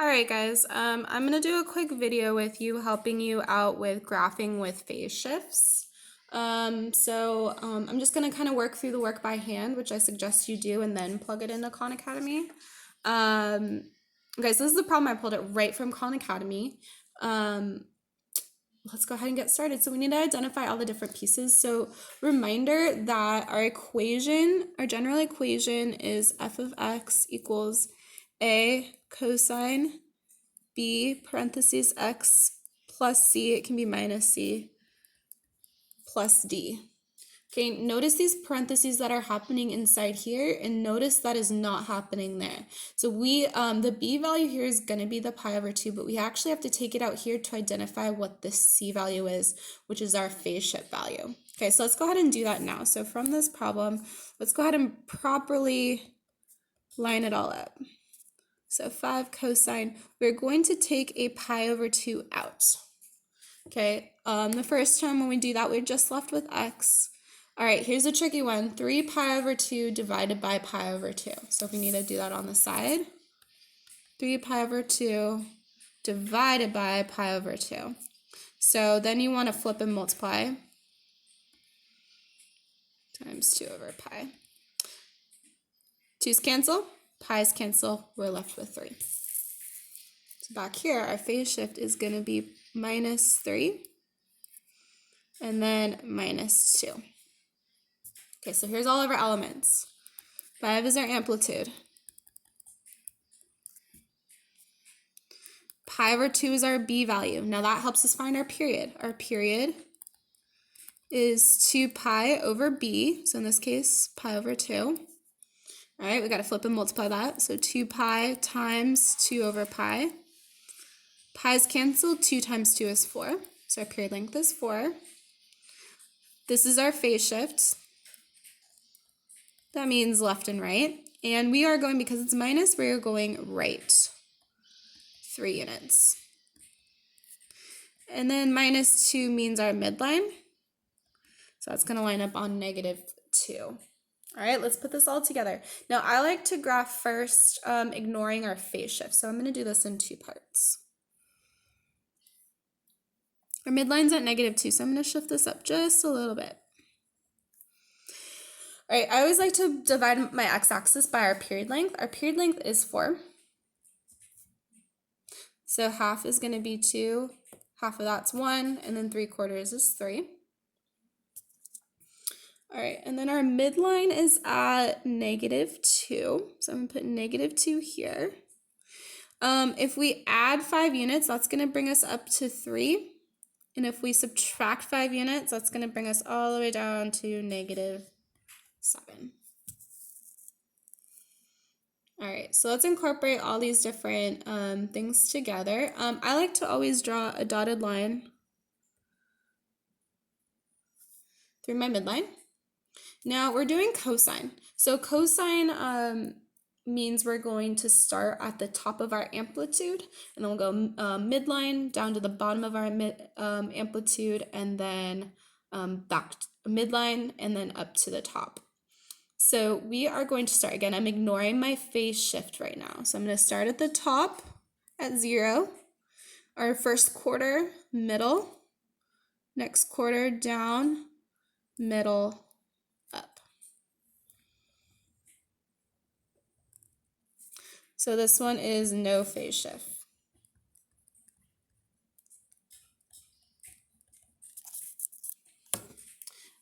All right, guys, I'm going to do a quick video with you helping you out with graphing with phase shifts. I'm just going to kind of work through the work by hand, which I suggest you do, and then plug it into Khan Academy. Okay, so this is the problem. I pulled it right from Khan Academy. Let's go ahead and get started. So we need to identify all the different pieces. So reminder that our general equation is f of x equals a cosine b parentheses x plus c, it can be minus c, plus d. Okay, notice these parentheses that are happening inside here, and notice that is not happening there. So the b value here is going to be the pi over 2, but we actually have to take it out here to identify what the c value is, which is our phase shift value. Okay, so let's go ahead and do that now. So from this problem, let's go ahead and properly line it all up. So 5 cosine, we're going to take a pi over 2 out. Okay, the first time when we do that, we're just left with x. All right, here's a tricky one. 3 pi over 2 divided by pi over 2. So if we need to do that on the side, 3 pi over 2 divided by pi over 2. So then you want to flip and multiply times 2 over pi. 2's cancel, pi's cancel, we're left with 3. So back here, our phase shift is going to be minus 3 and then minus 2. Okay, so here's all of our elements. 5 is our amplitude. Pi over 2 is our b value. Now that helps us find our period. Our period is 2 pi over b, so in this case, pi over 2. All right, we got to flip and multiply that. So 2 pi times 2 over pi. Pi's canceled, 2 times 2 is 4. So our period length is 4. This is our phase shift. That means left and right. And we are going, because it's minus, we are going right 3 units. And then minus 2 means our midline. So that's going to line up on negative 2. All right, let's put this all together. Now, I like to graph first, ignoring our phase shift. So I'm going to do this in 2 parts. Our midline's at negative 2, so I'm going to shift this up just a little bit. All right, I always like to divide my x-axis by our period length. Our period length is 4. So half is going to be 2, half of that's 1, and then 3/4 is 3. All right, and then our midline is at negative 2. So I'm going to put negative 2 here. If we add 5 units, that's going to bring us up to 3. And if we subtract 5 units, that's going to bring us all the way down to negative 7. All right, so let's incorporate all these different things together. I like to always draw a dotted line through my midline. Now we're doing cosine. So cosine means we're going to start at the top of our amplitude, and then we'll go midline down to the bottom of our amplitude, and then back to midline, and then up to the top. So we are going to start, again, I'm ignoring my phase shift right now. So I'm going to start at the top at 0, our first quarter, middle, next quarter, down, middle, up. So this one is no phase shift.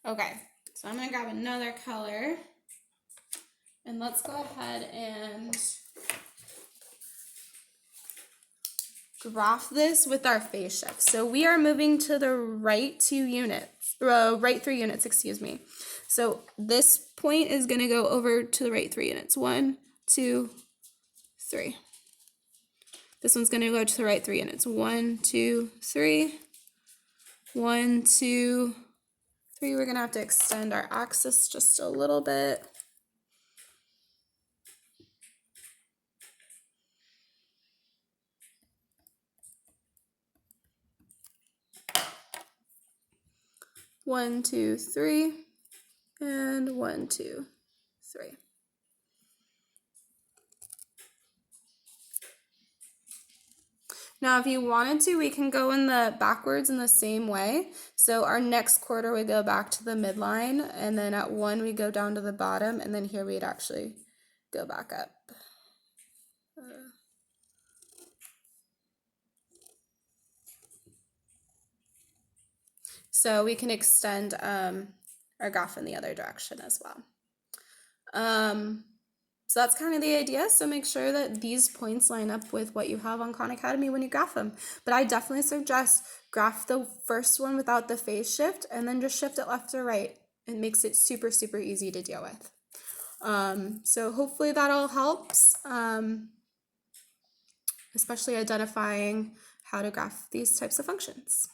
Okay, so I'm going to grab another color. And let's go ahead and graph this with our phase shift. So we are moving to the right 3 units, excuse me. So this point is going to go over to the right 3 units. 1, 2, 3. This one's going to go to the right 3 units. 1, 2, 3. 1, 2, 3. We're going to have to extend our axis just a little bit. One, 2, 3, and 1, 2, 3. Now, if you wanted to, we can go in the backwards in the same way. So our next quarter, we go back to the midline, and then at 1, we go down to the bottom, and then here we'd actually go back up. So we can extend our graph in the other direction as well. So that's kind of the idea. So make sure that these points line up with what you have on Khan Academy when you graph them. But I definitely suggest graph the first one without the phase shift and then just shift it left or right. It makes it super, super easy to deal with. So hopefully that all helps, especially identifying how to graph these types of functions.